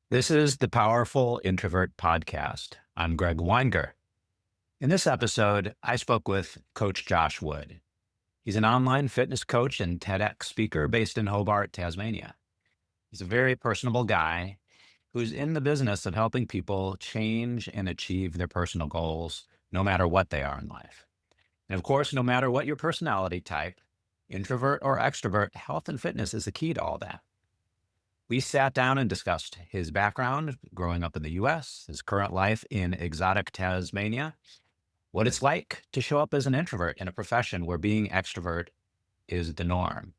This is the Powerful Introvert Podcast. I'm Greg Weinger. In this episode, I spoke with Coach Josh Wood. He's an online fitness coach and TEDx speaker based in Hobart, Tasmania. He's a very personable guy who's in the business of helping people change and achieve their personal goals, no matter what they are in life. And of course, no matter what your personality type, introvert or extrovert, health and fitness is the key to all that. We sat down and discussed his background growing up in the US, his current life in exotic Tasmania, what it's like to show up as an introvert in a profession where being extrovert is the norm.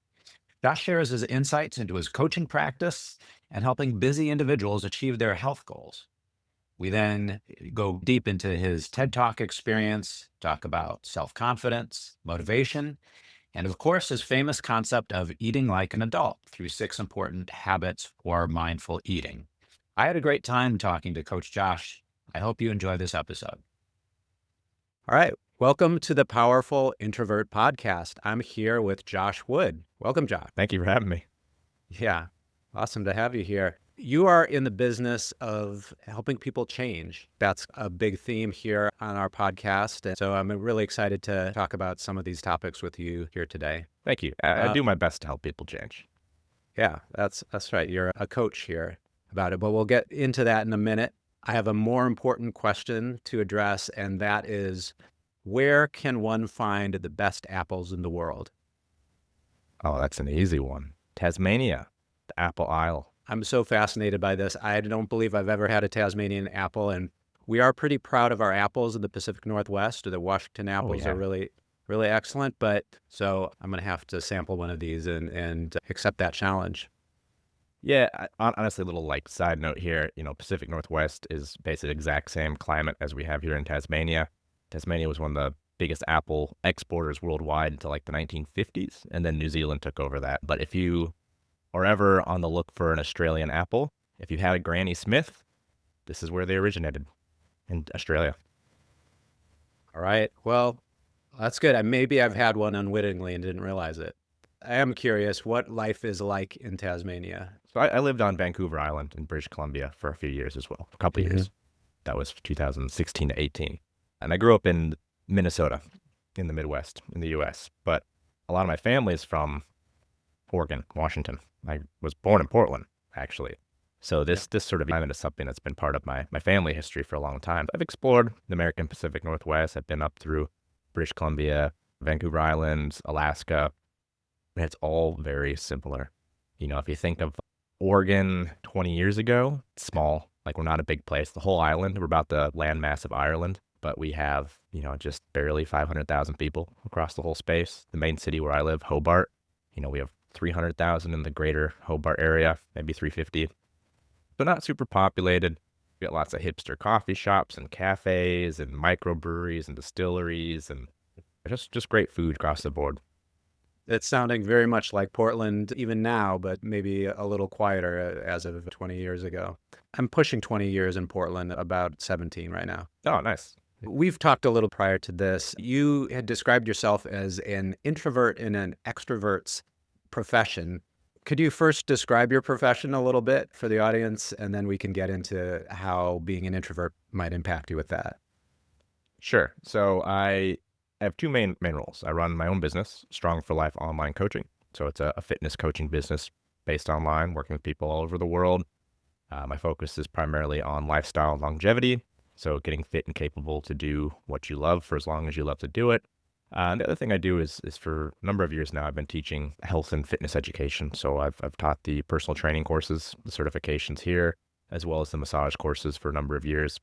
Josh shares his insights into his coaching practice and helping busy individuals achieve their health goals. We then go deep into his TED Talk experience, talk about self confidence, motivation, and of course, his famous concept of eating like an adult through 6 important habits for mindful eating. I had a great time talking to Coach Josh. I hope you enjoy this episode. All right. Welcome to the Powerful Introvert Podcast. I'm here with Josh Wood. Welcome, Josh. Thank you for having me. Yeah, awesome to have you here. You are in the business of helping people change. That's a big theme here on our podcast. And so I'm really excited to talk about some of these topics with you here today. Thank you. I do my best to help people change. Yeah, that's right. You're a coach here about it, but we'll get into that in a minute. I have a more important question to address, and that is, where can one find the best apples in the world? Oh, that's an easy one. Tasmania, the Apple Isle. I'm so fascinated by this. I don't believe I've ever had a Tasmanian apple, and we are pretty proud of our apples in the Pacific Northwest. The Washington apples yeah. are really, really excellent. But so I'm going to have to sample one of these and accept that challenge. Yeah, honestly, a little side note here, Pacific Northwest is basically the exact same climate as we have here in Tasmania. Tasmania was one of the biggest apple exporters worldwide until the 1950s, and then New Zealand took over that. But if you are ever on the look for an Australian apple, if you had a Granny Smith, this is where they originated, in Australia. All right. Well, that's good. Maybe I've had one unwittingly and didn't realize it. I am curious what life is like in Tasmania. So I lived on Vancouver Island in British Columbia for a few years as well, a couple of years. That was 2016 to 18. And I grew up in Minnesota in the Midwest in the U.S., but a lot of my family is from Oregon, Washington. I was born in Portland, actually. So this sort of climate is something that's been part of my family history for a long time. I've explored the American Pacific Northwest. I've been up through British Columbia, Vancouver Island, Alaska, and it's all very similar. If you think of Oregon 20 years ago, it's small. We're not a big place. The whole island, we're about the landmass of Ireland, but we have, just barely 500,000 people across the whole space. The main city where I live, Hobart, we have 300,000 in the greater Hobart area, maybe 350. But not super populated. We got lots of hipster coffee shops and cafes and microbreweries and distilleries and just great food across the board. It's sounding very much like Portland even now, but maybe a little quieter as of 20 years ago. I'm pushing 20 years in Portland, about 17 right now. Oh, nice. We've talked a little prior to this. You had described yourself as an introvert in an extrovert's profession. Could you first describe your profession a little bit for the audience, and then we can get into how being an introvert might impact you with that? Sure. So I have two main roles. I run my own business, Strong for Life Online Coaching. So it's a fitness coaching business based online, working with people all over the world. My focus is primarily on lifestyle and longevity. So getting fit and capable to do what you love for as long as you love to do it. And the other thing I do is for a number of years now, I've been teaching health and fitness education. So I've taught the personal training courses, the certifications here, as well as the massage courses for a number of years.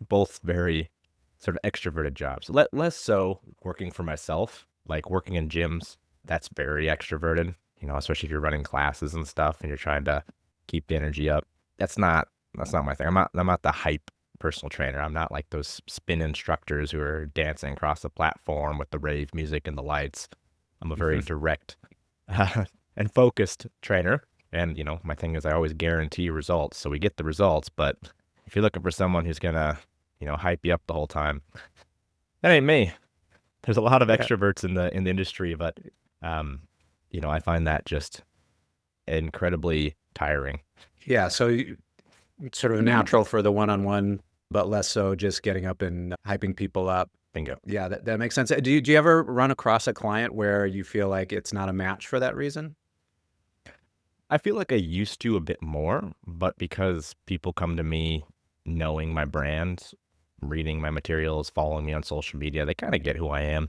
Both very sort of extroverted jobs. Less so working for myself, like working in gyms. That's very extroverted, especially if you're running classes and stuff and you're trying to keep the energy up. That's not my thing. I'm not the hype personal trainer. I'm not like those spin instructors who are dancing across the platform with the rave music and the lights. I'm a very direct and focused trainer. And, my thing is I always guarantee results. So we get the results. But if you're looking for someone who's going to, hype you up the whole time, that ain't me. There's a lot of extroverts in the industry, but, I find that just incredibly tiring. Yeah. So It's sort of natural for the one-on-one, but less so just getting up and hyping people up. Bingo. Yeah, that makes sense. Do you ever run across a client where you feel like it's not a match for that reason? I feel like I used to a bit more, but because people come to me knowing my brand, reading my materials, following me on social media, they kind of get who I am,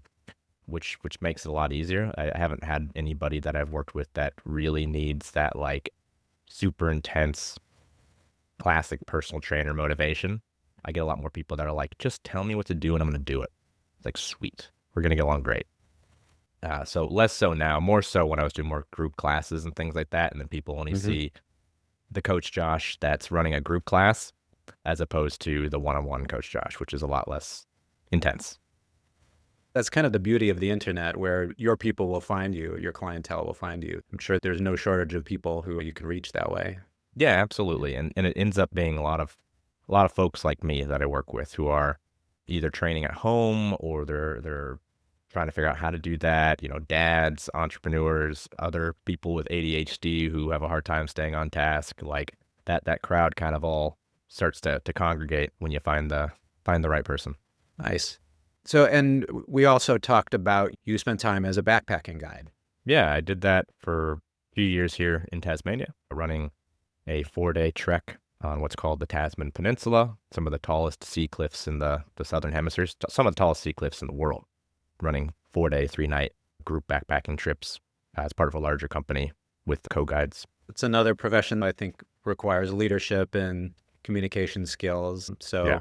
which makes it a lot easier. I haven't had anybody that I've worked with that really needs that like super intense classic personal trainer motivation. I get a lot more people that are like, just tell me what to do and I'm going to do it. It's like, sweet, we're going to get along great. So less so now, more so when I was doing more group classes and things like that. And then people only Hmm. see the coach Josh that's running a group class as opposed to the one-on-one coach Josh, which is a lot less intense. That's kind of the beauty of the internet, where your people will find you, your clientele will find you. I'm sure there's no shortage of people who you can reach that way. Yeah, absolutely. And it ends up being a lot of folks like me that I work with who are either training at home or they're trying to figure out how to do that, dads, entrepreneurs, other people with ADHD who have a hard time staying on task, like that crowd kind of all starts to congregate when you find the right person. Nice. So, and we also talked about you spent time as a backpacking guide. Yeah, I did that for a few years here in Tasmania, running a 4-day trek on what's called the Tasman Peninsula, some of the tallest sea cliffs in the southern hemisphere, some of the tallest sea cliffs in the world, running 4-day, 3-night group backpacking trips as part of a larger company with co-guides. It's another profession that I think requires leadership and communication skills. Yeah. So,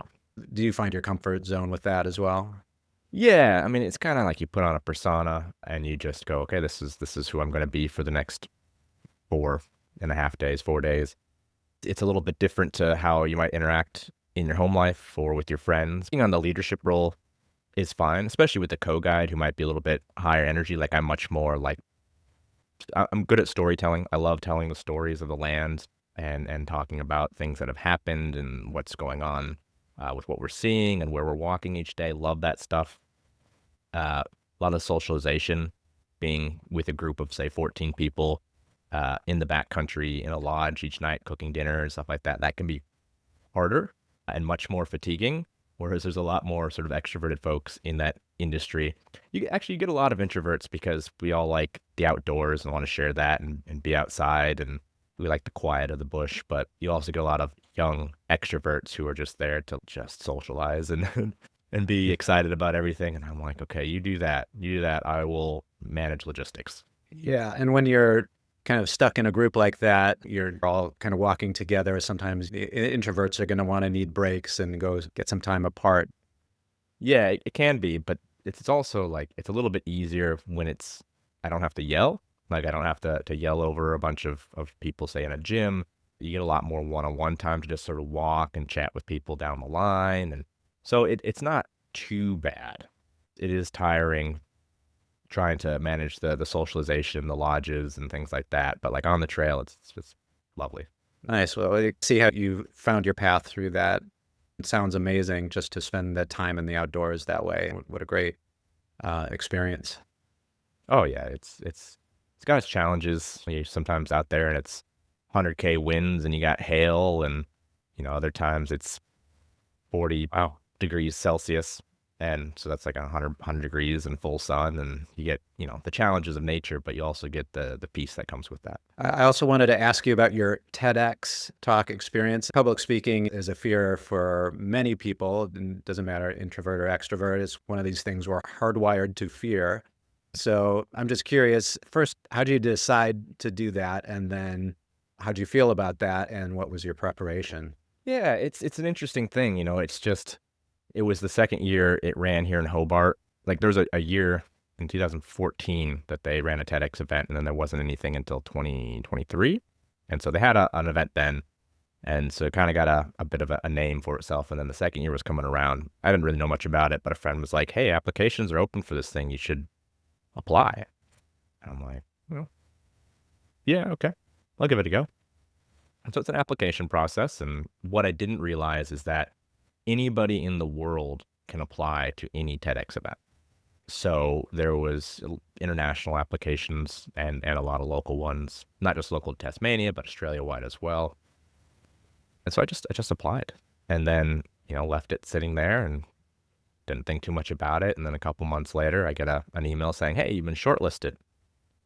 do you find your comfort zone with that as well? Yeah, I mean, it's kind of like you put on a persona and you just go, okay, this is who I'm going to be for the next 4.5 days, 4 days. It's a little bit different to how you might interact in your home life or with your friends. Being on the leadership role is fine, especially with the co-guide who might be a little bit higher energy. Like I'm much more like I'm good at storytelling. I love telling the stories of the land and talking about things that have happened and what's going on with what we're seeing and where we're walking each day. Love that stuff. A lot of socialization, being with a group of say 14 people in the backcountry in a lodge each night, cooking dinner and stuff like that. That can be harder and much more fatiguing. Whereas there's a lot more sort of extroverted folks in that industry. You get a lot of introverts because we all like the outdoors and want to share that and be outside and we like the quiet of the bush. But you also get a lot of young extroverts who are just there to just socialize and and be excited about everything. And I'm like, okay, you do that. You do that. I will manage logistics. Yeah, and when you're kind of stuck in a group like that, you're all kind of walking together. Sometimes the introverts are going to want to need breaks and go get some time apart. Yeah, it can be, but it's also like it's a little bit easier when I don't have to yell. Like I don't have to yell over a bunch of people, say in a gym. You get a lot more one-on-one time to just sort of walk and chat with people down the line. And so it's not too bad. It is tiring trying to manage the socialization, the lodges and things like that. But like on the trail, it's just lovely. Nice. Well, I see how you found your path through that. It sounds amazing just to spend that time in the outdoors that way. What a great experience. Oh yeah, it's got its challenges. You're sometimes out there and it's 100K winds and you got hail and other times it's 40 degrees Celsius. And so that's like 100 degrees and full sun. And you get, the challenges of nature, but you also get the peace that comes with that. I also wanted to ask you about your TEDx talk experience. Public speaking is a fear for many people. It doesn't matter, introvert or extrovert. It's one of these things we're hardwired to fear. So I'm just curious, first, how did you decide to do that? And then how did you feel about that? And what was your preparation? Yeah, it's an interesting thing. It was the second year it ran here in Hobart. Like there was a year in 2014 that they ran a TEDx event, and then there wasn't anything until 2023. And so they had an event then. And so it kind of got a bit of a name for itself. And then the second year was coming around. I didn't really know much about it, but a friend was like, hey, applications are open for this thing. You should apply. And I'm like, well, yeah, okay. I'll give it a go. And so it's an application process. And what I didn't realize is that anybody in the world can apply to any TEDx event. So there was international applications and a lot of local ones, not just local to Tasmania, but Australia-wide as well. And so I just applied, and then, left it sitting there and didn't think too much about it. And then a couple months later, I get an email saying, "Hey, you've been shortlisted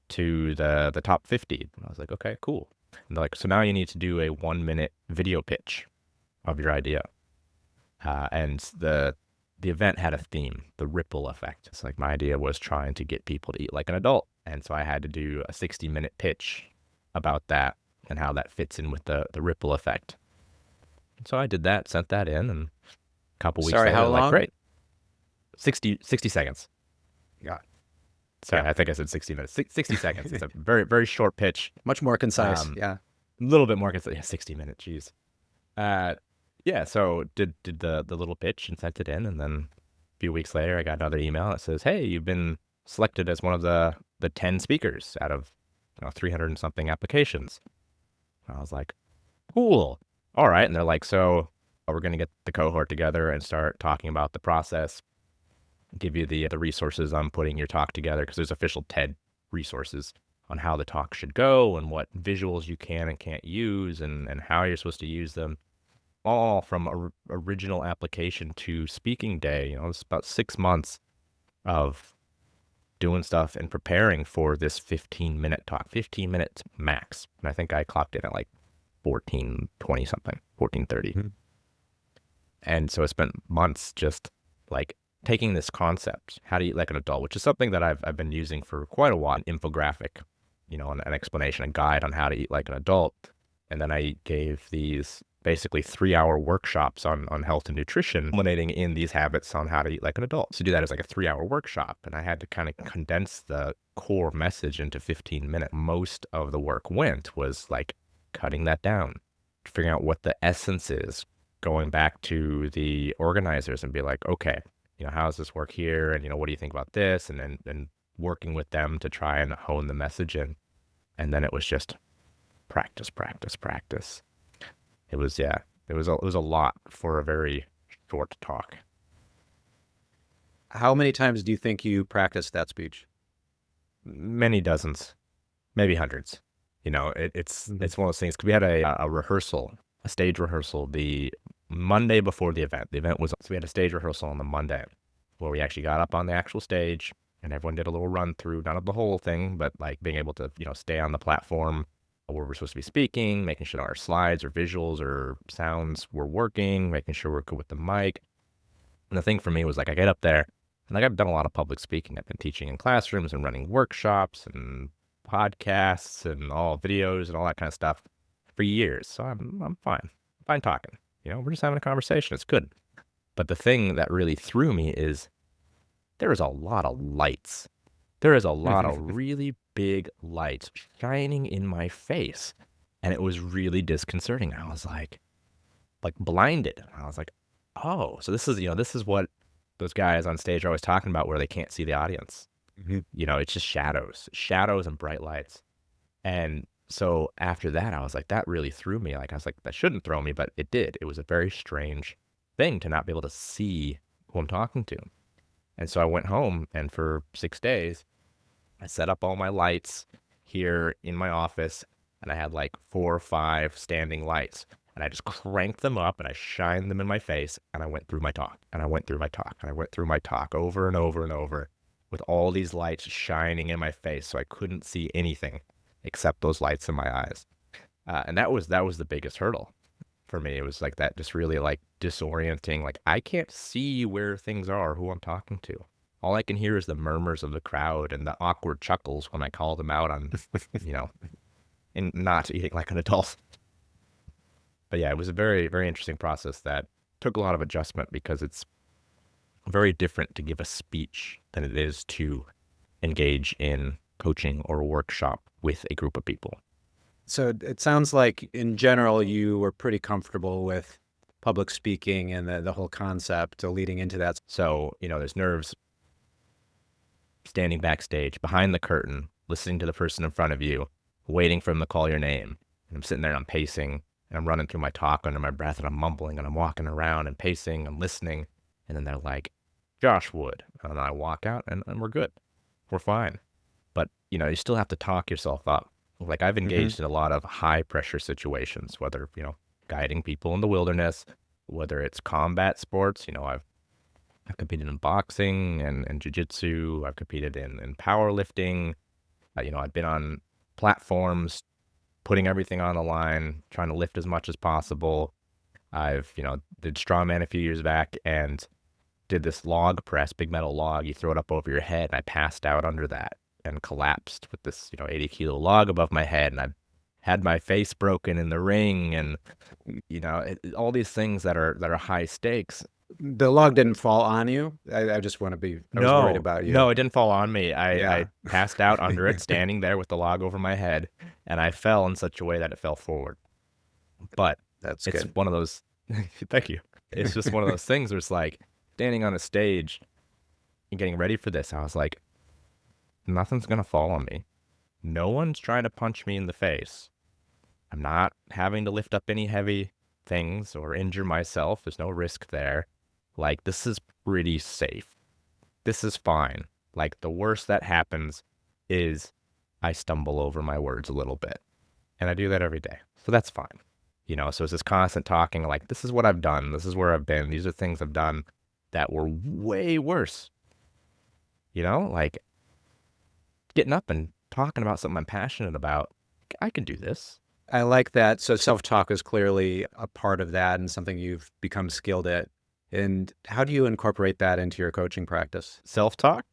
to the top 50." And I was like, "Okay, cool." And they're like, "So now you need to do a 1-minute video pitch of your idea." And the event had a theme, the ripple effect. It's like my idea was trying to get people to eat like an adult. And so I had to do a 60-minute pitch about that and how that fits in with the ripple effect. So I did that, sent that in, and a couple weeks Sorry, later, how they're like, long? "Great, 60 seconds." Yeah. Sorry, Yeah. I think I said 60 minutes. 60 seconds. It's a very, very short pitch. Much more concise. Um, Yeah. a little bit more, yeah, 60 minutes. Jeez. Uh, yeah, so did the little pitch and sent it in, and then a few weeks later, I got another email that says, "Hey, you've been selected as one of the 10 speakers out of 300 and something applications." I was like, "Cool, all right." And they're like, "So we're gonna get the cohort together and start talking about the process, give you the resources on putting your talk together, because there's official TED resources on how the talk should go and what visuals you can and can't use and how you're supposed to use them, all from original application to speaking day." It's about 6 months of doing stuff and preparing for this 15-minute talk, 15 minutes max. And I think I clocked in at like 14:20 something, 14:30. Mhm. And so I spent months just like taking this concept, how to eat like an adult, which is something that I've been using for quite a while, an infographic, an explanation, a guide on how to eat like an adult. And then I gave these basically 3-hour workshops on health and nutrition, culminating in these habits on how to eat like an adult. So do that as like a 3-hour workshop. And I had to kind of condense the core message into 15 minutes. Most of the work was like cutting that down, figuring out what the essence is, going back to the organizers and be like, "Okay, how does this work here? And, what do you think about this?" And working with them to try and hone the message in. And then it was just practice, practice, practice. It was, yeah, it was a lot for a very short talk. How many times do you think you practiced that speech? Many dozens, maybe hundreds. It's Mhm. one of those things, 'cause we had a rehearsal, a stage rehearsal the Monday before the event. The event was, so we had a stage rehearsal on the Monday where we actually got up on the actual stage and everyone did a little run through, not of the whole thing, but like being able to, stay on the platform where we're supposed to be speaking, making sure our slides or visuals or sounds were working, making sure we're good with the mic. And the thing for me was like, I get up there and like I've done a lot of public speaking. I've been teaching in classrooms and running workshops and podcasts and all videos and all that kind of stuff for years. So I'm fine talking. We're just having a conversation. It's good. But the thing that really threw me is there is a lot of lights. There is a lot of really big lights shining in my face. And it was really disconcerting. I was like blinded. I was like, "Oh, so this is what those guys on stage are always talking about, where they can't see the audience." Mhm. It's just shadows and bright lights. And so after that, I was like, that really threw me. Like, I was like, that shouldn't throw me, but it did. It was a very strange thing to not be able to see who I'm talking to. And so I went home, and for 6 days, I set up all my lights here in my office, and I had like 4 or 5 standing lights. And I just cranked them up and I shined them in my face, and I went through my talk, and I went through my talk, and I went through my talk over and over and over with all these lights shining in my face, so I couldn't see anything except those lights in my eyes. And that was the biggest hurdle for me. It was like that, just really like disorienting. Like, I can't see where things are, who I'm talking to. All I can hear is the murmurs of the crowd and the awkward chuckles when I call them out on, you know, and not eating like an adult. But yeah, it was a very, very interesting process that took a lot of adjustment, because it's very different to give a speech than it is to engage in coaching or a workshop with a group of people. So it sounds like in general, you were pretty comfortable with public speaking and the whole concept leading into that. So, there's nerves standing backstage behind the curtain, listening to the person in front of you, waiting for them to call your name. And I'm sitting there and I'm pacing and I'm running through my talk under my breath and I'm mumbling and I'm walking around and pacing and listening. And then they're like, "Josh Wood." And I walk out and we're good. We're fine. But, you still have to talk yourself up. Like, I've Mhm. engaged in a lot of high pressure situations, whether, guiding people in the wilderness, whether it's combat sports. I've competed in boxing and jiu-jitsu. I've competed in powerlifting. I've been on platforms, putting everything on the line, trying to lift as much as possible. I've, did strongman a few years back and did this log press, big metal log. You throw it up over your head, and I passed out under that and collapsed with this, 80-kilo log above my head. And I had my face broken in the ring, and all these things that are high stakes. The log didn't fall on you. I just want to be. I was worried about you. No, it didn't fall on me. Yeah. I passed out under it, standing there with the log over my head, and I fell in such a way that it fell forward. But That's it's good. one of those. Thank you. It's just one of those things where it's like standing on a stage and getting ready for this. I was like, nothing's gonna fall on me. No one's trying to punch me in the face. I'm not having to lift up any heavy things or injure myself. There's no risk there. Like, this is pretty safe. This is fine. Like, the worst that happens is I stumble over my words a little bit. And I do that every day. So that's fine. So it's this constant talking like, this is what I've done. This is where I've been. These are things I've done that were way worse. Like getting up and talking about something I'm passionate about. I can do this. I like that. So self-talk is clearly a part of that and something you've become skilled at. And how do you incorporate that into your coaching practice? Self-talk?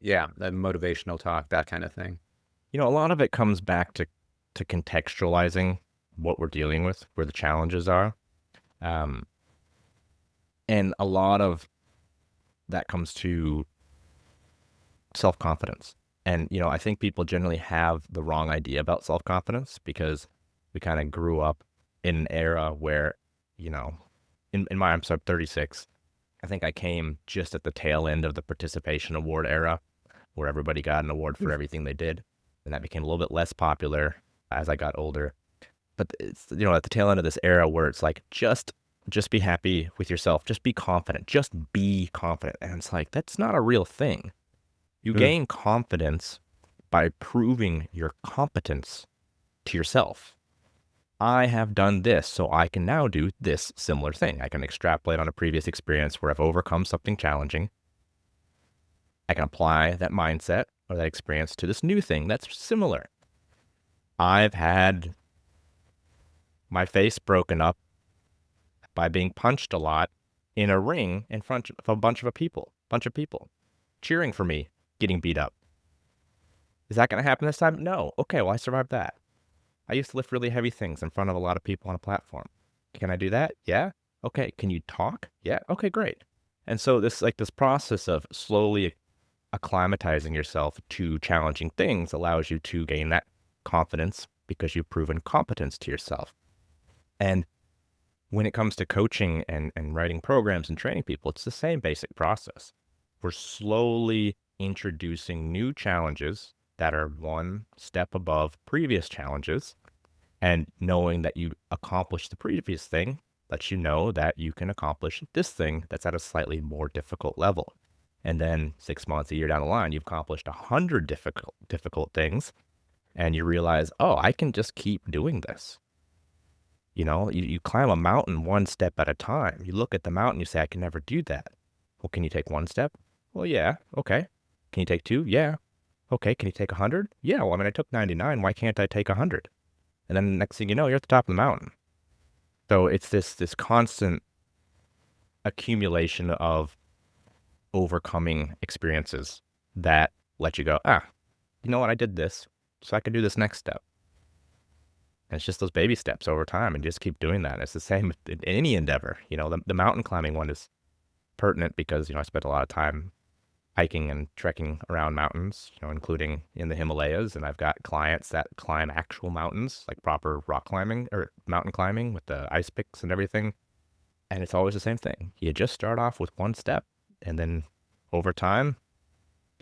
Yeah, the motivational talk, that kind of thing. A lot of it comes back to contextualizing what we're dealing with, where the challenges are. And a lot of that comes to self-confidence. And, I think people generally have the wrong idea about self-confidence because we kind of grew up in an era where, in my, I'm 36. I think I came just at the tail end of the participation award era where everybody got an award for everything they did. And that became a little bit less popular as I got older. But it's, at the tail end of this era where it's like, just be happy with yourself. Just be confident. Just be confident. And it's like, that's not a real thing. You gain confidence by proving your competence to yourself. I have done this, so I can now do this similar thing. I can extrapolate on a previous experience where I've overcome something challenging. I can apply that mindset or that experience to this new thing that's similar. I've had my face broken up by being punched a lot in a ring in front of a bunch of people cheering for me getting beat up. Is that going to happen this time? No. Okay, well, I survived that. I used to lift really heavy things in front of a lot of people on a platform. Can I do that? Yeah. Okay. Can you talk? Yeah. Okay, great. And so this process of slowly acclimatizing yourself to challenging things allows you to gain that confidence because you've proven competence to yourself. And when it comes to coaching and writing programs and training people, it's the same basic process. We're slowly introducing new challenges that are one step above previous challenges, and knowing that you accomplished the previous thing lets you know that you can accomplish this thing that's at a slightly more difficult level. And then 6 months, a year down the line, you've accomplished 100 difficult things, and you realize, oh, I can just keep doing this. You climb a mountain one step at a time. You look at the mountain, you say, I can never do that. Well, can you take one step? Well, yeah. Okay. Can you take two? Yeah. Okay. Can you take 100? Yeah. Well, I took 99. Why can't I take 100? And then next thing you know, you're at the top of the mountain. So it's this constant accumulation of overcoming experiences that let you go, you know what? I did this, so I can do this next step. And it's just those baby steps over time, and just keep doing that. It's the same in any endeavor. The mountain climbing one is pertinent because, I spent a lot of time hiking and trekking around mountains, including in the Himalayas. And I've got clients that climb actual mountains, like proper rock climbing or mountain climbing with the ice picks and everything. And it's always the same thing. You just start off with one step, and then over time,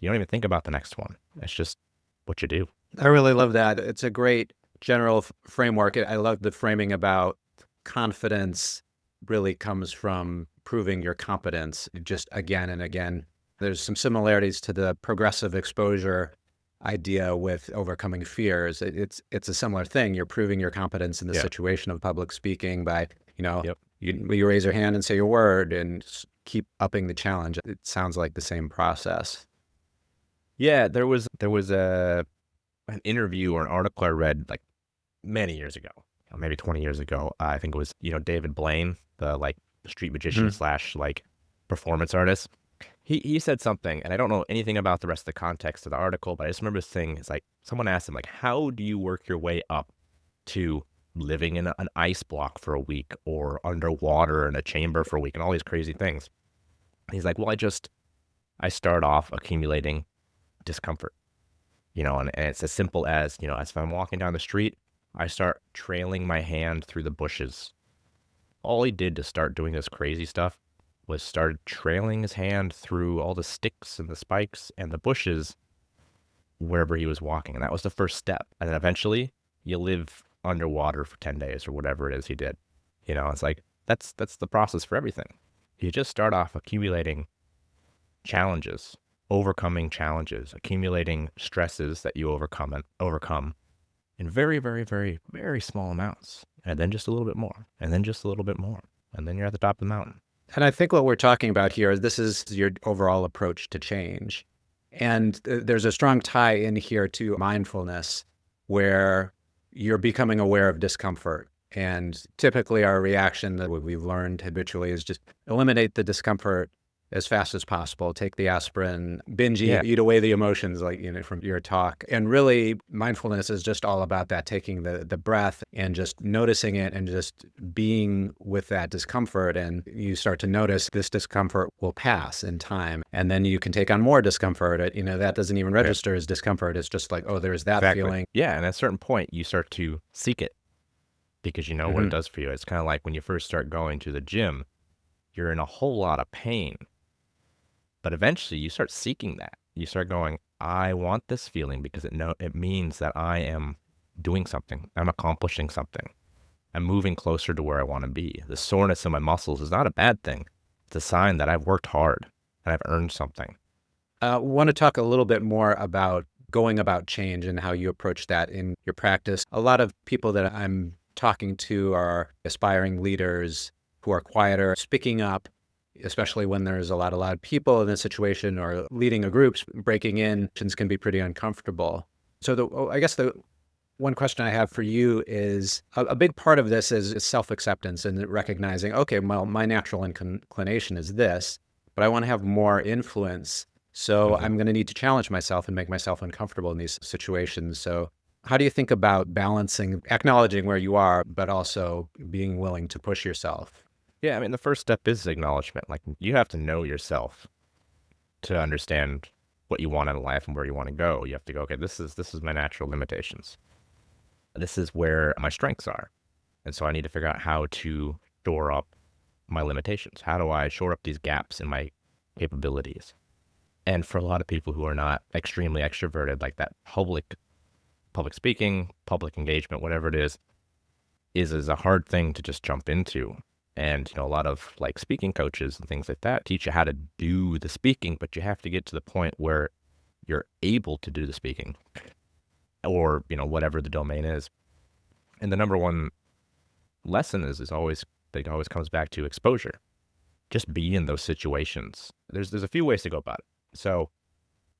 you don't even think about the next one. It's just what you do. I really love that. It's a great general framework. I love the framing about confidence really comes from proving your competence just again and again. There's some similarities to the progressive exposure idea with overcoming fears. It's a similar thing. You're proving your competence in the Yeah. situation of public speaking by, Yep. you raise your hand and say your word and keep upping the challenge. It sounds like the same process. Yeah, there was an interview or an article I read like many years ago, maybe 20 years ago. I think it was, David Blaine, the like street magician Mhm. slash like performance artist. He said something, and I don't know anything about the rest of the context of the article, but I just remember this thing. It's like someone asked him, like, how do you work your way up to living in an ice block for a week or underwater in a chamber for a week and all these crazy things? He's like, well, I start off accumulating discomfort, and it's as simple as, as if I'm walking down the street, I start trailing my hand through the bushes. All he did to start doing this crazy stuff was started trailing his hand through all the sticks and the spikes and the bushes wherever he was walking. And that was the first step. And then eventually you live underwater for 10 days or whatever it is he did. It's like, that's the process for everything. You just start off accumulating challenges, overcoming challenges, accumulating stresses that you overcome in very, very, very, very small amounts. And then just a little bit more, and then just a little bit more. And then you're at the top of the mountain. And I think what we're talking about here, this is your overall approach to change. And there's a strong tie in here to mindfulness, where you're becoming aware of discomfort. And typically our reaction that we've learned habitually is just eliminate the discomfort as fast as possible. Take the aspirin, binge Yeah, eat away the emotions, like, from your talk. And really, mindfulness is just all about that, taking the breath and just noticing it and just being with that discomfort. And you start to notice this discomfort will pass in time. And then you can take on more discomfort. That doesn't even yeah, register as discomfort. It's just like, oh, there's that exactly. feeling. Yeah, and at a certain point, you start to seek it because you know what it Mhm. does for you. It's kind of like when you first start going to the gym, you're in a whole lot of pain. But eventually you start seeking that. You start going, I want this feeling because it means that I am doing something. I'm accomplishing something. I'm moving closer to where I want to be. The soreness in my muscles is not a bad thing. It's a sign that I've worked hard and I've earned something. Want to talk a little bit more about going about change and how you approach that in your practice. A lot of people that I'm talking to are aspiring leaders who are quieter, speaking up, especially when there's a lot of loud people in a situation, or leading a group, breaking in can be pretty uncomfortable. So I guess the one question I have for you is a big part of this is self-acceptance and recognizing, okay, well, my natural inclination is this, but I want to have more influence. So Mhm. I'm going to need to challenge myself and make myself uncomfortable in these situations. So how do you think about balancing, acknowledging where you are, but also being willing to push yourself? Yeah, I mean, the first step is acknowledgement. Like, you have to know yourself to understand what you want in life and where you want to go. You have to go, okay, this is my natural limitations. This is where my strengths are. And so I need to figure out how to shore up my limitations. How do I shore up these gaps in my capabilities? And for a lot of people who are not extremely extroverted, like that public speaking, public engagement, whatever it is a hard thing to just jump into. And, a lot of like speaking coaches and things like that teach you how to do the speaking, but you have to get to the point where you're able to do the speaking or, whatever the domain is. And the number one lesson is always, it always comes back to exposure. Just be in those situations. There's a few ways to go about it. So,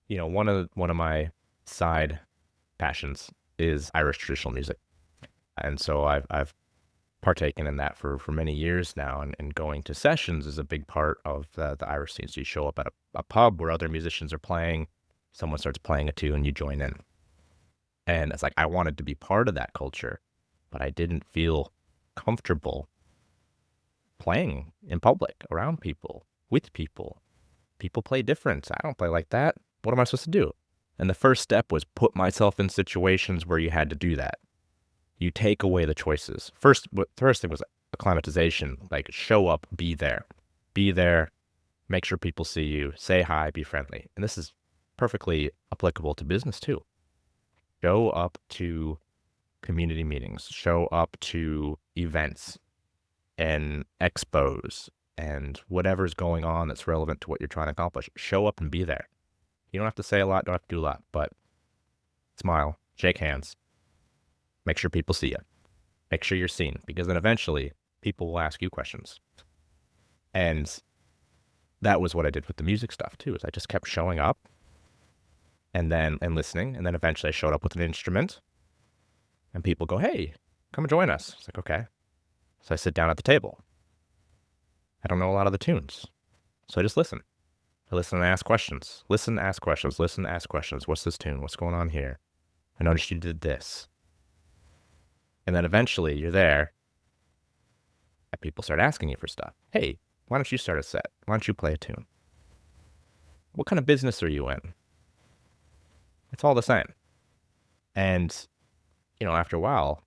one of my side passions is Irish traditional music. And so I've partaken in that for many years now, and going to sessions is a big part of the Irish scene. So you show up at a pub where other musicians are playing, someone starts playing a tune, you join in. And it's like, I wanted to be part of that culture, but I didn't feel comfortable playing in public, around people, with people. People play different. I don't play like that. What am I supposed to do? And the first step was put myself in situations where you had to do that. You take away the choices. First thing was acclimatization, like show up, be there, make sure people see you, say hi, be friendly. And this is perfectly applicable to business too. Show up to community meetings, show up to events and expos and whatever's going on that's relevant to what you're trying to accomplish. Show up and be there. You don't have to say a lot, don't have to do a lot, but smile, shake hands, make sure people see you, make sure you're seen, because then eventually people will ask you questions. And that was what I did with the music stuff too, is I just kept showing up and listening. And then eventually I showed up with an instrument and people go, hey, come join us. It's like, okay. So I sit down at the table. I don't know a lot of the tunes. So I just listen. I listen and ask questions. Listen, ask questions. Listen, ask questions. What's this tune? What's going on here? I noticed you did this. And then eventually you're there and people start asking you for stuff. Hey, why don't you start a set? Why don't you play a tune? What kind of business are you in? It's all the same. And, after a while,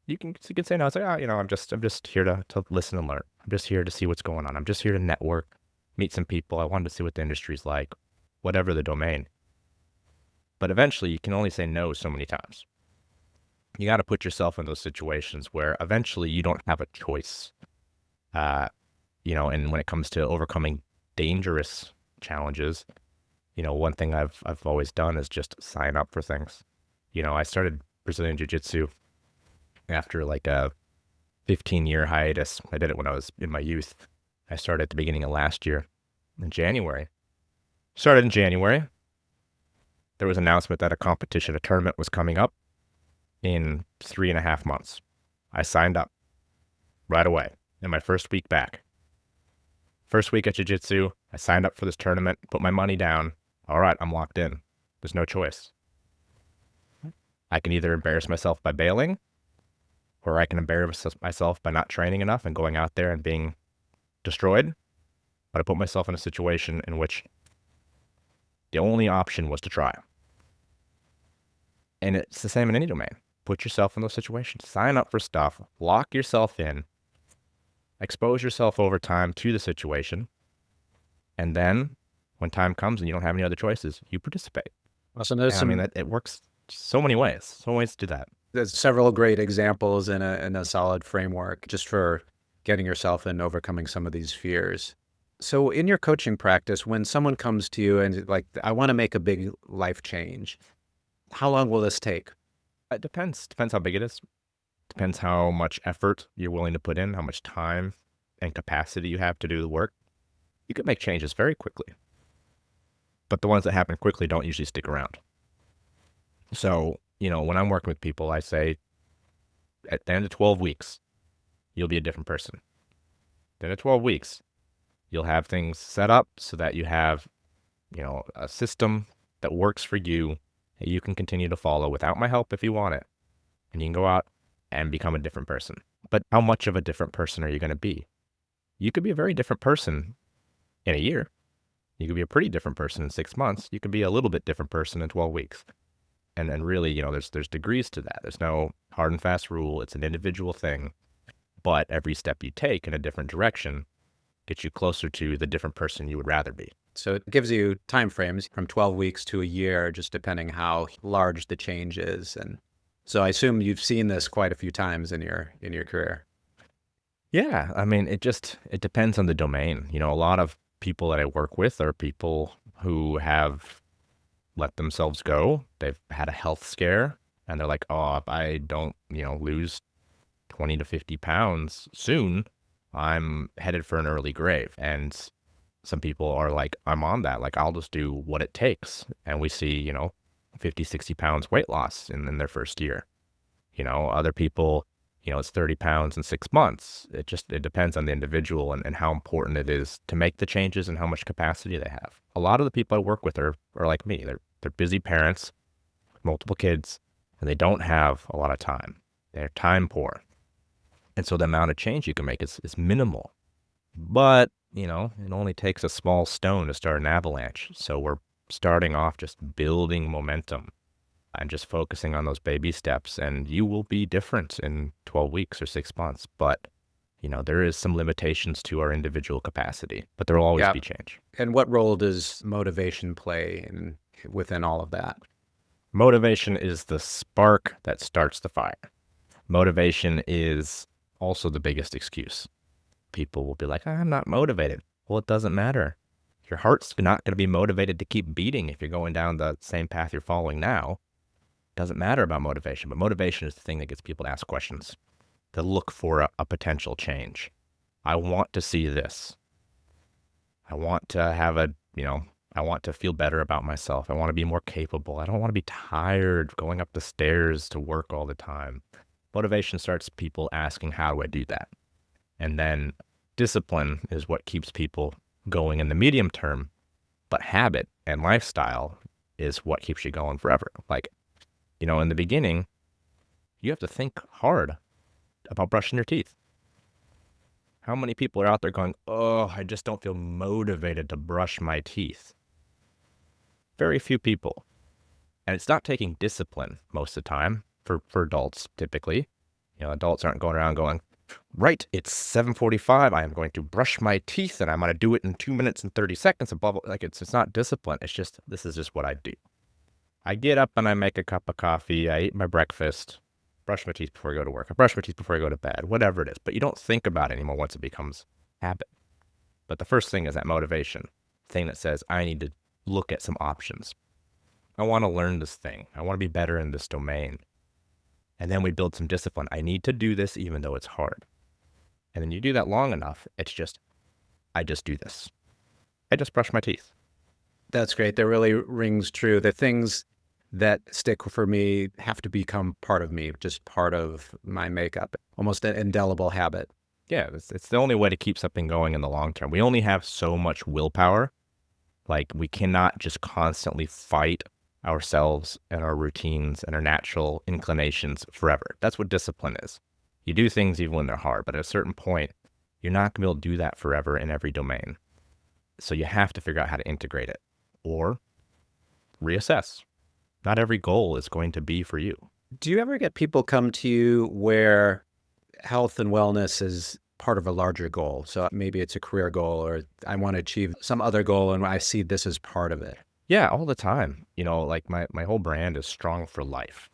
you can say no. It's like, I'm just here to listen and learn. I'm just here to see what's going on. I'm just here to network, meet some people. I wanted to see what the industry's like, whatever the domain. But eventually, you can only say no so many times. You got to put yourself in those situations where eventually you don't have a choice. And when it comes to overcoming dangerous challenges, one thing I've always done is just sign up for things. I started Brazilian Jiu-Jitsu after like a 15-year hiatus. I did it when I was in my youth. I started at the beginning of last year in January. Started in January. There was an announcement that a tournament was coming up in 3.5 months. I signed up right away in my first week back. First week at Jiu-Jitsu, I signed up for this tournament, put my money down. All right, I'm locked in. There's no choice. I can either embarrass myself by bailing, or I can embarrass myself by not training enough and going out there and being destroyed. But I put myself in a situation in which the only option was to try. And it's the same in any domain. Put yourself in those situations. Sign up for stuff. Lock yourself in. Expose yourself over time to the situation. And then when time comes and you don't have any other choices, you participate. Also, it works so many ways. So many ways to do that. There's several great examples in a solid framework just for getting yourself and overcoming some of these fears. So in your coaching practice, when someone comes to you and like, I want to make a big life change, how long will this take? It depends. Depends how big it is. Depends how much effort you're willing to put in, how much time and capacity you have to do the work. You can make changes very quickly. But the ones that happen quickly don't usually stick around. So, when I'm working with people, I say at the end of 12 weeks, you'll be a different person. At the end of 12 weeks, you'll have things set up so that you have, a system that works for you that you can continue to follow without my help if you want it. And you can go out and become a different person. But how much of a different person are you going to be? You could be a very different person in a year. You could be a pretty different person in 6 months. You could be a little bit different person in 12 weeks. And really, there's degrees to that. There's no hard and fast rule. It's an individual thing. But every step you take in a different direction gets you closer to the different person you would rather be. So it gives you time frames from 12 weeks to a year, just depending how large the change is. And so I assume you've seen this quite a few times in your career. Yeah, it depends on the domain. A lot of people that I work with are people who have let themselves go. They've had a health scare and they're like, oh, if I don't, lose 20 to 50 pounds soon, I'm headed for an early grave. And some people are like, I'm on that. Like, I'll just do what it takes. And we see, 50, 60 pounds weight loss in their first year. Other people, it's 30 pounds in 6 months. It depends on the individual and how important it is to make the changes and how much capacity they have. A lot of the people I work with are like me. They're busy parents, multiple kids, and they don't have a lot of time. They're time poor. And so the amount of change you can make is minimal. But, it only takes a small stone to start an avalanche. So we're starting off just building momentum and just focusing on those baby steps. And you will be different in 12 weeks or 6 months. But, there is some limitations to our individual capacity, but there will always be change. And what role does motivation play within all of that? Motivation is the spark that starts the fire. Motivation is also the biggest excuse. People will be like, I'm not motivated. Well, it doesn't matter. Your heart's not going to be motivated to keep beating if you're going down the same path you're following now. Doesn't matter about motivation, but motivation is the thing that gets people to ask questions, to look for a potential change. I want to see this. I want to have I want to feel better about myself. I want to be more capable. I don't want to be tired going up the stairs to work all the time. Motivation starts people asking, how do I do that? And then discipline is what keeps people going in the medium term, but habit and lifestyle is what keeps you going forever. Like, in the beginning, you have to think hard about brushing your teeth. How many people are out there going, oh, I just don't feel motivated to brush my teeth? Very few people. And it's not taking discipline most of the time for adults, typically. Adults aren't going around going, right, it's 7:45. I am going to brush my teeth and I'm going to do it in 2 minutes and 30 seconds. And blah, blah. Like it's not discipline. This is just what I do. I get up and I make a cup of coffee. I eat my breakfast, brush my teeth before I go to work. I brush my teeth before I go to bed, whatever it is. But you don't think about it anymore once it becomes habit. But the first thing is that motivation thing that says, I need to look at some options. I want to learn this thing. I want to be better in this domain. And then we build some discipline. I need to do this even though it's hard. And then you do that long enough, I just do this. I just brush my teeth. That's great. That really rings true. The things that stick for me have to become part of me, just part of my makeup, almost an indelible habit. Yeah, it's the only way to keep something going in the long term. We only have so much willpower. Like we cannot just constantly fight ourselves and our routines and our natural inclinations forever. That's what discipline is. You do things even when they're hard, but at a certain point, you're not going to be able to do that forever in every domain. So you have to figure out how to integrate it or reassess. Not every goal is going to be for you. Do you ever get people come to you where health and wellness is part of a larger goal? So maybe it's a career goal or I want to achieve some other goal and I see this as part of it. Yeah, all the time. Like my whole brand is Strong for Life.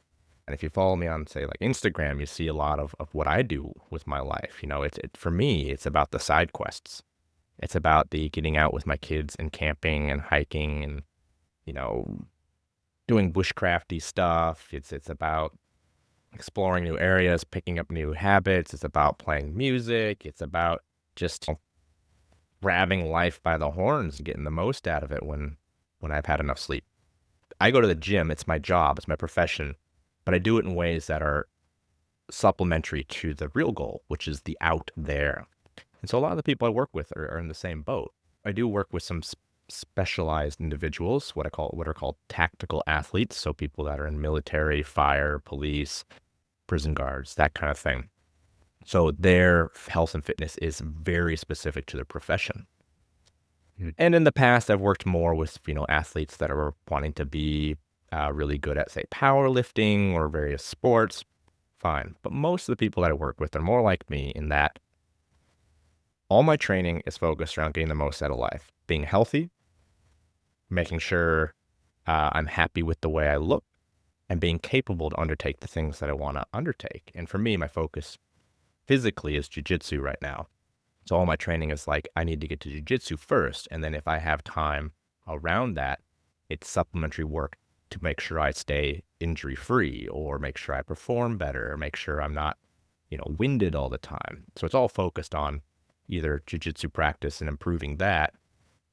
And if you follow me on, say, like Instagram, you see a lot of what I do with my life. For me, it's about the side quests. It's about the getting out with my kids and camping and hiking and, doing bushcrafty stuff. It's about exploring new areas, picking up new habits. It's about playing music. It's about just grabbing life by the horns and getting the most out of it when I've had enough sleep. I go to the gym. It's my job. It's my profession. But I do it in ways that are supplementary to the real goal, which is the out there. And so a lot of the people I work with are in the same boat. I do work with some specialized individuals, what are called tactical athletes. So people that are in military, fire, police, prison guards, that kind of thing. So their health and fitness is very specific to their profession. And in the past, I've worked more with, athletes that are wanting to be really good at, say, powerlifting or various sports. Fine. But most of the people that I work with are more like me in that all my training is focused around getting the most out of life, being healthy, making sure I'm happy with the way I look, and being capable to undertake the things that I want to undertake. And for me, my focus physically is jiu-jitsu right now. So all my training is like, I need to get to jiu-jitsu first. And then if I have time around that, it's supplementary work to make sure I stay injury-free or make sure I perform better or make sure I'm not, winded all the time. So it's all focused on either jiu-jitsu practice and improving that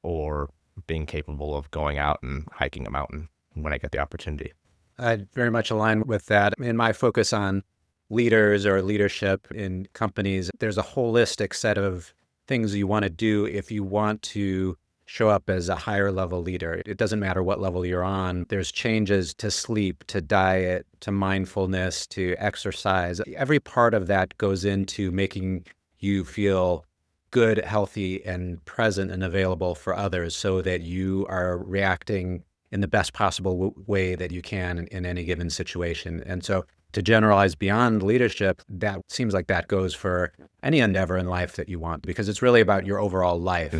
or being capable of going out and hiking a mountain when I get the opportunity. I very much align with that. In my focus on leaders or leadership in companies, there's a holistic set of things you want to do if you want to show up as a higher level leader. It doesn't matter what level you're on. There's changes to sleep, to diet, to mindfulness, to exercise. Every part of that goes into making you feel good, healthy, and present and available for others so that you are reacting in the best possible way that you can in any given situation. And so to generalize beyond leadership, that seems like that goes for any endeavor in life that you want, because it's really about your overall life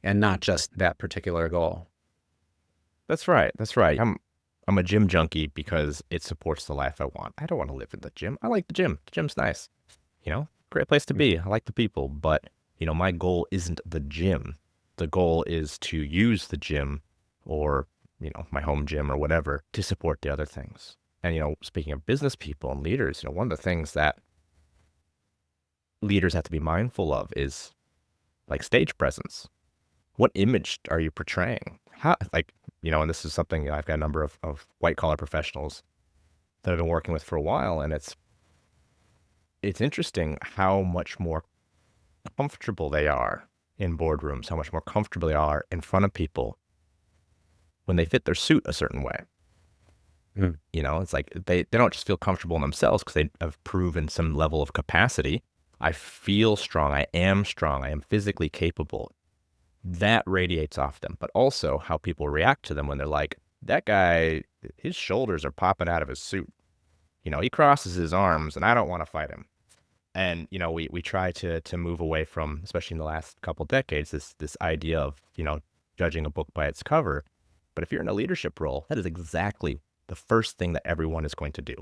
and not just that particular goal. That's right. That's right. I'm a gym junkie because it supports the life I want. I don't want to live in the gym. I like the gym. The gym's nice. Great place to be. I like the people. But, my goal isn't the gym. The goal is to use the gym or, my home gym or whatever to support the other things. And, speaking of business people and leaders, one of the things that leaders have to be mindful of is like stage presence. What image are you portraying? How, and this is something I've got a number of white collar professionals that I've been working with for a while. And it's interesting how much more comfortable they are in boardrooms, how much more comfortable they are in front of people when they fit their suit a certain way. Mm. It's like they don't just feel comfortable in themselves because they have proven some level of capacity. I feel strong. I am physically capable. That radiates off them, but also how people react to them when they're like, that guy, his shoulders are popping out of his suit. He crosses his arms and I don't want to fight him. And, we try to move away from, especially in the last couple decades, this idea of, judging a book by its cover. But if you're in a leadership role, that is exactly the first thing that everyone is going to do.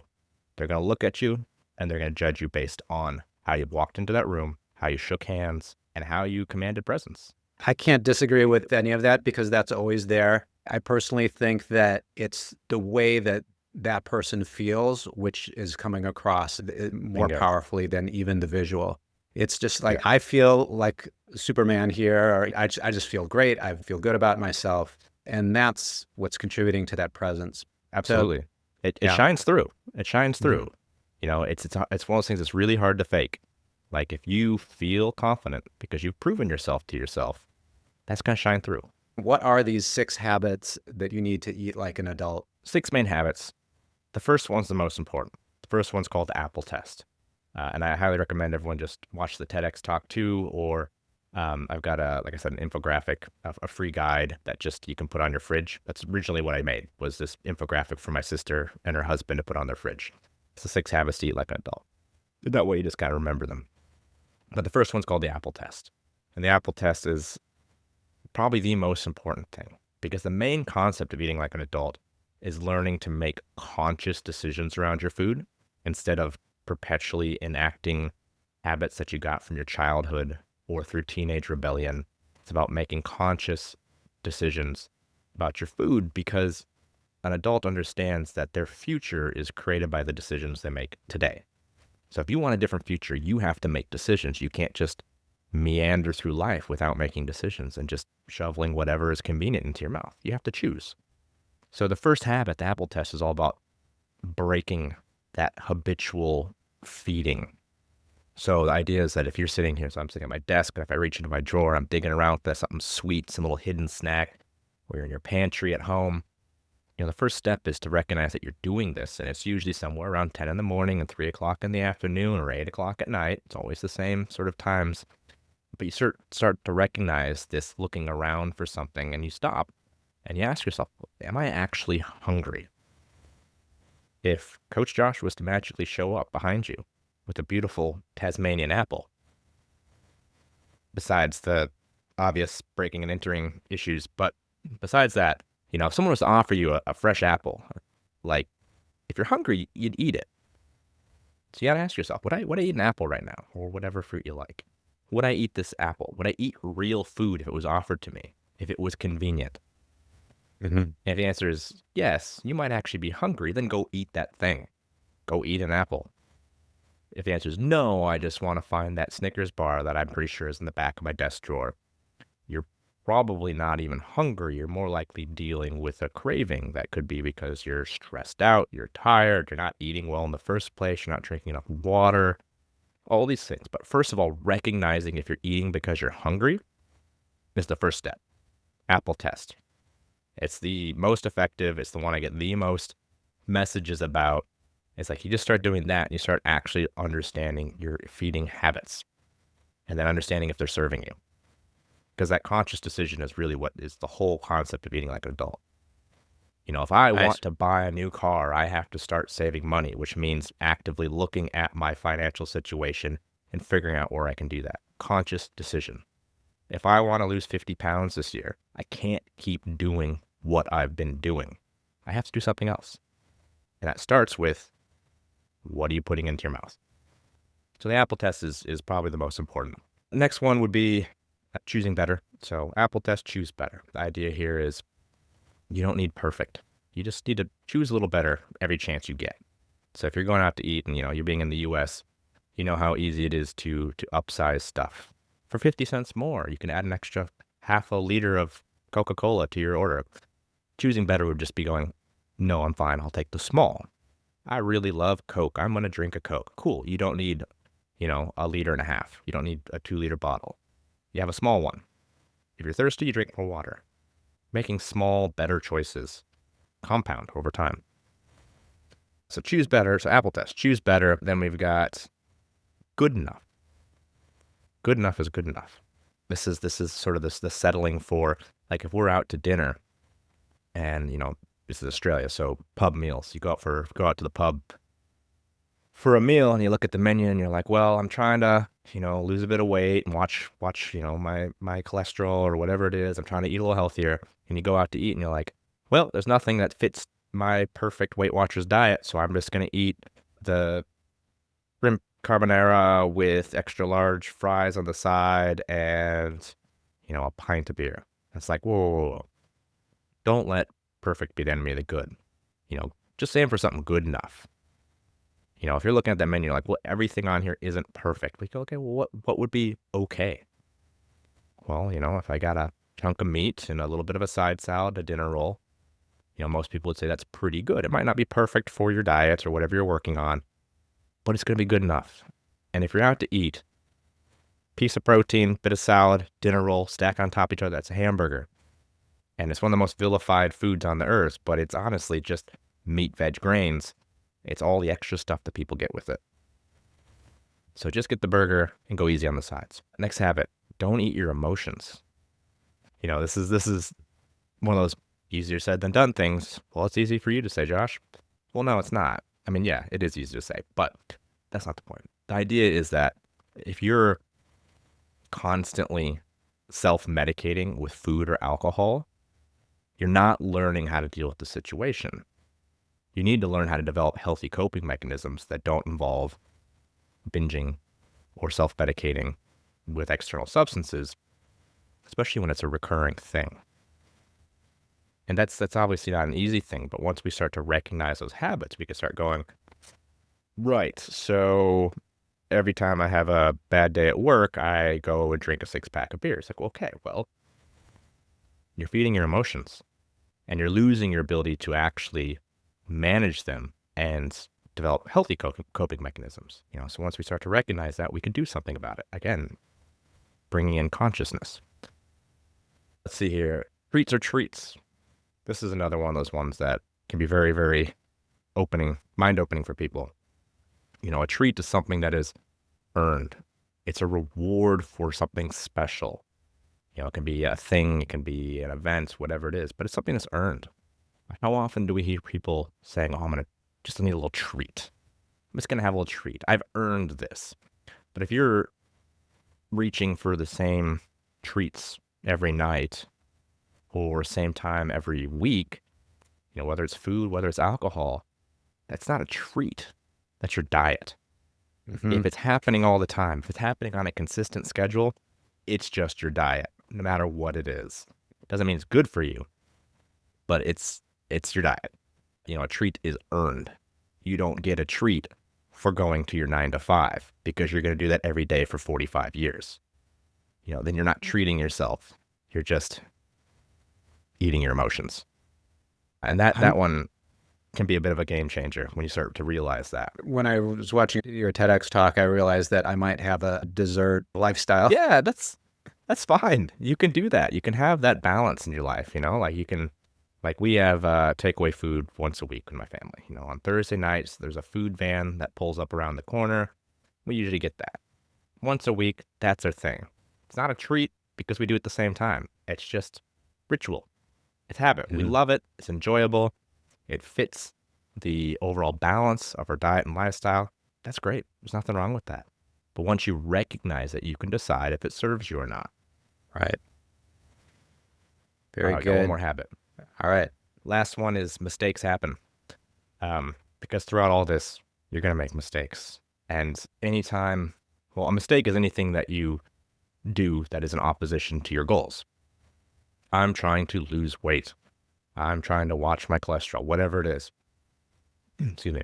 They're going to look at you and they're going to judge you based on how you walked into that room, how you shook hands, and how you commanded presence. I can't disagree with any of that because that's always there. I personally think that it's the way that that person feels, which is coming across more Bingo. powerfully than even the visual. It's just like, I feel like Superman here, or I just feel great. I feel good about myself. And that's what's contributing to that presence. Absolutely. It shines through. It shines through. It's one of those things that's really hard to fake. Like if you feel confident because you've proven yourself to yourself, that's going to shine through. What are these 6 habits that you need to eat like an adult? 6 main habits. The first one's the most important. The first one's called the Apple test. And I highly recommend everyone just watch the TEDx talk too, or I've got like I said, an infographic, a free guide that just you can put on your fridge. That's originally what I made, was this infographic for my sister and her husband to put on their fridge. It's the 6 habits to eat like an adult. That way you just got to remember them. But the first one's called the Apple test. And the Apple test is probably the most important thing, because the main concept of eating like an adult is learning to make conscious decisions around your food instead of perpetually enacting habits that you got from your childhood or through teenage rebellion. It's about making conscious decisions about your food, because an adult understands that their future is created by the decisions they make today. So if you want a different future, you have to make decisions. You can't just meander through life without making decisions and just shoveling whatever is convenient into your mouth. You have to choose. So the first habit, the Apple test, is all about breaking that habitual feeding. So the idea is that if you're sitting here, so I'm sitting at my desk, and if I reach into my drawer, I'm digging around for something sweet, some little hidden snack, or you're in your pantry at home, the first step is to recognize that you're doing this, and it's usually somewhere around 10 in the morning and 3 o'clock in the afternoon or 8 o'clock at night. It's always the same sort of times. But you start to recognize this looking around for something, and you stop and you ask yourself, am I actually hungry? If Coach Josh was to magically show up behind you with a beautiful Tasmanian apple, besides the obvious breaking and entering issues, but besides that, if someone was to offer you a fresh apple, like if you're hungry, you'd eat it. So you got to ask yourself, would I eat an apple right now, or whatever fruit you like? Would I eat this apple? Would I eat real food if it was offered to me, if it was convenient? Mm-hmm. And if the answer is yes, you might actually be hungry, then go eat that thing. Go eat an apple. If the answer is no, I just want to find that Snickers bar that I'm pretty sure is in the back of my desk drawer, you're probably not even hungry. You're more likely dealing with a craving that could be because you're stressed out, you're tired, you're not eating well in the first place, you're not drinking enough water, all these things. But first of all, recognizing if you're eating because you're hungry is the first step. Apple test. It's the most effective. It's the one I get the most messages about. It's like you just start doing that and you start actually understanding your feeding habits and then understanding if they're serving you. Because that conscious decision is really what is the whole concept of eating like an adult. If I want to buy a new car, I have to start saving money, which means actively looking at my financial situation and figuring out where I can do that. Conscious decision. If I want to lose 50 pounds this year, I can't keep doing what I've been doing. I have to do something else. And that starts with, what are you putting into your mouth? So the Apple test is probably the most important. The next one would be choosing better. So Apple test, choose better. The idea here is you don't need perfect. You just need to choose a little better every chance you get. So if you're going out to eat and, you're being in the US, you know how easy it is to upsize stuff. For 50 cents more, you can add an extra half a liter of Coca-Cola to your order. Choosing better would just be going, no, I'm fine. I'll take the small. I really love Coke. I'm going to drink a Coke. Cool. You don't need, a liter and a half. You don't need a 2-liter bottle. You have a small one. If you're thirsty, you drink more water. Making small, better choices compound over time. So choose better. So Apple test, choose better. Then we've got good enough. Good enough is good enough. This is sort of the settling for, like, if we're out to dinner and, this is Australia, so pub meals. You go out to the pub for a meal and you look at the menu and you're like, well, I'm trying to, lose a bit of weight and watch, my cholesterol or whatever it is. I'm trying to eat a little healthier. And you go out to eat and you're like, well, there's nothing that fits my perfect Weight Watchers diet, so I'm just going to eat the shrimp carbonara with extra large fries on the side and, a pint of beer. It's like, whoa. Don't let perfect be the enemy of the good. Just aim for something good enough. If you're looking at that menu, you're like, well, everything on here isn't perfect. We go, okay, well, what would be okay? Well, if I got a chunk of meat and a little bit of a side salad, a dinner roll, most people would say that's pretty good. It might not be perfect for your diet or whatever you're working on, but it's going to be good enough. And if you're out to eat, piece of protein, bit of salad, dinner roll, stack on top of each other, that's a hamburger. And it's one of the most vilified foods on the earth, but it's honestly just meat, veg, grains. It's all the extra stuff that people get with it. So just get the burger and go easy on the sides. Next habit, don't eat your emotions. This is one of those easier said than done things. Well, it's easy for you to say, Josh. Well, no, it's not. I mean, yeah, it is easy to say, but that's not the point. The idea is that if you're constantly self-medicating with food or alcohol, you're not learning how to deal with the situation. You need to learn how to develop healthy coping mechanisms that don't involve binging or self-medicating with external substances, especially when it's a recurring thing. And that's obviously not an easy thing, but once we start to recognize those habits, we can start going, right, so every time I have a bad day at work, I go and drink a 6-pack of beer. It's like, well, okay, well, you're feeding your emotions and you're losing your ability to actually manage them and develop healthy coping mechanisms. So once we start to recognize that, we can do something about it. Again, bringing in consciousness. Let's see here. Treats or treats. This is another one of those ones that can be very, very mind-opening for people. A treat is something that is earned. It's a reward for something special. It can be a thing, it can be an event, whatever it is, but it's something that's earned. How often do we hear people saying, oh, I just need a little treat. I'm just going to have a little treat. I've earned this. But if you're reaching for the same treats every night or same time every week, whether it's food, whether it's alcohol, that's not a treat. That's your diet. Mm-hmm. If it's happening all the time, if it's happening on a consistent schedule, it's just your diet, no matter what it is. It doesn't mean it's good for you, but it's your diet. A treat is earned. You don't get a treat for going to your 9 to 5 because you're going to do that every day for 45 years. Then you're not treating yourself. You're just eating your emotions. And that one can be a bit of a game changer when you start to realize that. When I was watching your TEDx talk, I realized that I might have a dessert lifestyle. Yeah, that's fine. You can do that. You can have that balance in your life, we have takeaway food once a week with my family. On Thursday nights, there's a food van that pulls up around the corner. We usually get that. Once a week, that's our thing. It's not a treat because we do it at the same time. It's just ritual. It's habit. We love it. It's enjoyable. It fits the overall balance of our diet and lifestyle. That's great. There's nothing wrong with that. But once you recognize it, you can decide if it serves you or not. Right. Very good. Got one more habit. All right. Last one is mistakes happen. Because throughout all this, you're going to make mistakes. And a mistake is anything that you do that is in opposition to your goals. I'm trying to lose weight. I'm trying to watch my cholesterol, whatever it is. Excuse me.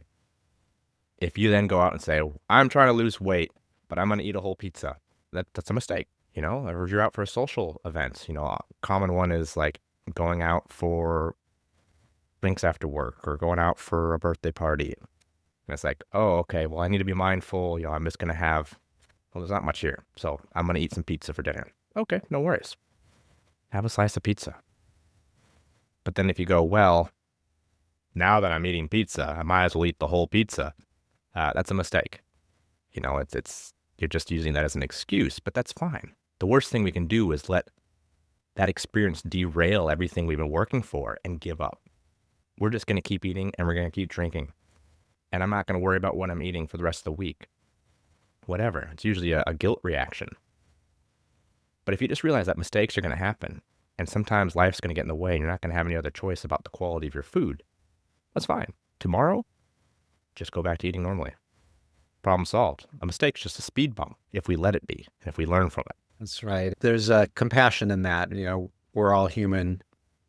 If you then go out and say, I'm trying to lose weight, but I'm going to eat a whole pizza, that's a mistake. Or you're out for a social event. A common one is like going out for drinks after work or going out for a birthday party. And it's like, oh, okay, well, I need to be mindful. I'm just going to there's not much here. So I'm going to eat some pizza for dinner. Okay, no worries. Have a slice of pizza. But then if you go, well, now that I'm eating pizza, I might as well eat the whole pizza. That's a mistake. You're just using that as an excuse, but that's fine. The worst thing we can do is let that experience derail everything we've been working for and give up. We're just going to keep eating and we're going to keep drinking. And I'm not going to worry about what I'm eating for the rest of the week. Whatever. It's usually a guilt reaction. But if you just realize that mistakes are going to happen, and sometimes life's going to get in the way and you're not going to have any other choice about the quality of your food, that's fine. Tomorrow, just go back to eating normally. Problem solved. A mistake's just a speed bump if we let it be and if we learn from it. That's right. There's a compassion in that. We're all human.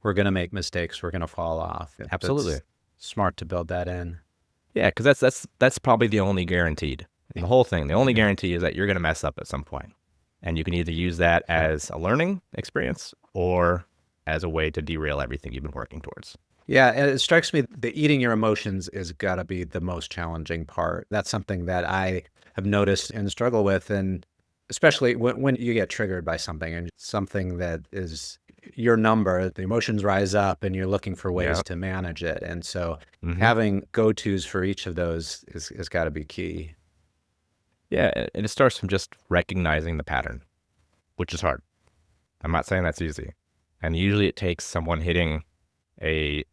We're going to make mistakes. We're going to fall off. Absolutely. It's smart to build that in. Yeah, because that's probably the only guaranteed. The whole thing, the only guarantee is that you're going to mess up at some point. And you can either use that as a learning experience or as a way to derail everything you've been working towards. Yeah, and it strikes me that eating your emotions is got to be the most challenging part. That's something that I have noticed and struggle with, and especially when you get triggered by something and something that is your number, the emotions rise up and you're looking for ways to manage it. And so having go-tos for each of those is got to be key. Yeah, and it starts from just recognizing the pattern, which is hard. I'm not saying that's easy. And usually it takes someone hitting a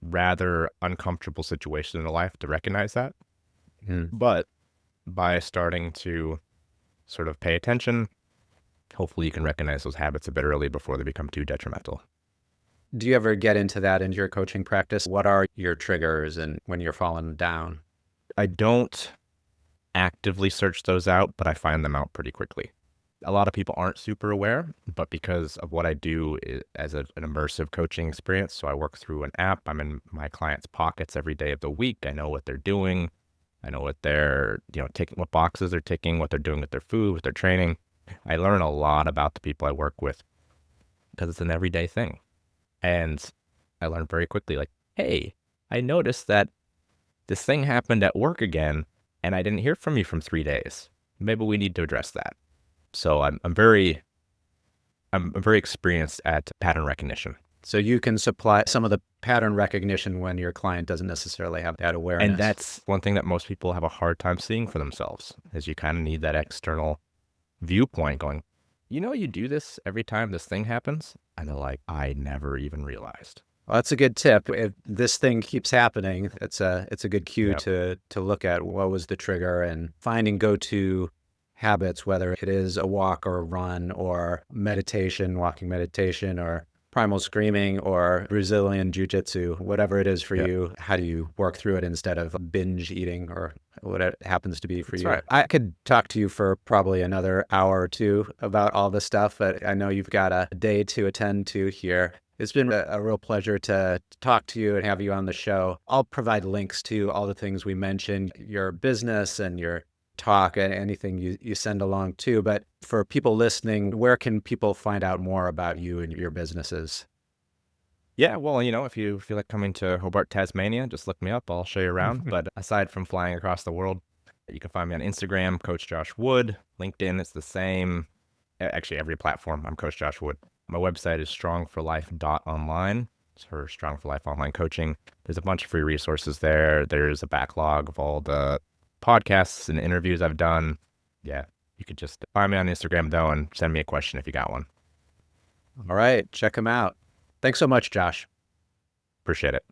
rather uncomfortable situation in their life to recognize that. But by starting to sort of pay attention, hopefully you can recognize those habits a bit early before they become too detrimental. Do you ever get into that into your coaching practice? What are your triggers and when you're falling down? I don't actively search those out, but I find them out pretty quickly. A lot of people aren't super aware, but because of what I do as an immersive coaching experience, so I work through an app, I'm in my clients' pockets every day of the week. I know what they're doing. I know what they're, ticking, what boxes they're ticking, what they're doing with their food, with their training. I learn a lot about the people I work with because it's an everyday thing. And I learned very quickly, like, hey, I noticed that this thing happened at work again, and I didn't hear from you from 3 days. Maybe we need to address that. So I'm very experienced at pattern recognition. So you can supply some of the pattern recognition when your client doesn't necessarily have that awareness. And that's one thing that most people have a hard time seeing for themselves, is you kind of need that external viewpoint going, you do this every time this thing happens? And they're like, I never even realized. Well, that's a good tip. If this thing keeps happening, it's a good cue to look at what was the trigger and finding go-to habits, whether it is a walk or a run or meditation, walking meditation, or primal screaming or Brazilian jiu-jitsu, whatever it is for you. How do you work through it instead of binge eating or what it happens to be for you? Right. I could talk to you for probably another hour or two about all this stuff, but I know you've got a day to attend to here. It's been a real pleasure to talk to you and have you on the show. I'll provide links to all the things we mentioned, your business and your talk and anything you send along too. But for people listening, where can people find out more about you and your businesses? Yeah, well, if you feel like coming to Hobart, Tasmania, just look me up. I'll show you around. But aside from flying across the world, you can find me on Instagram, Coach Josh Wood. LinkedIn, it's the same. Actually, every platform, I'm Coach Josh Wood. My website is strongforlife.online. It's for Strong for Life online coaching. There's a bunch of free resources there. There's a backlog of all the podcasts and interviews I've done. Yeah, you could just find me on Instagram, though, and send me a question if you got one. All right, check them out. Thanks so much, Josh. Appreciate it.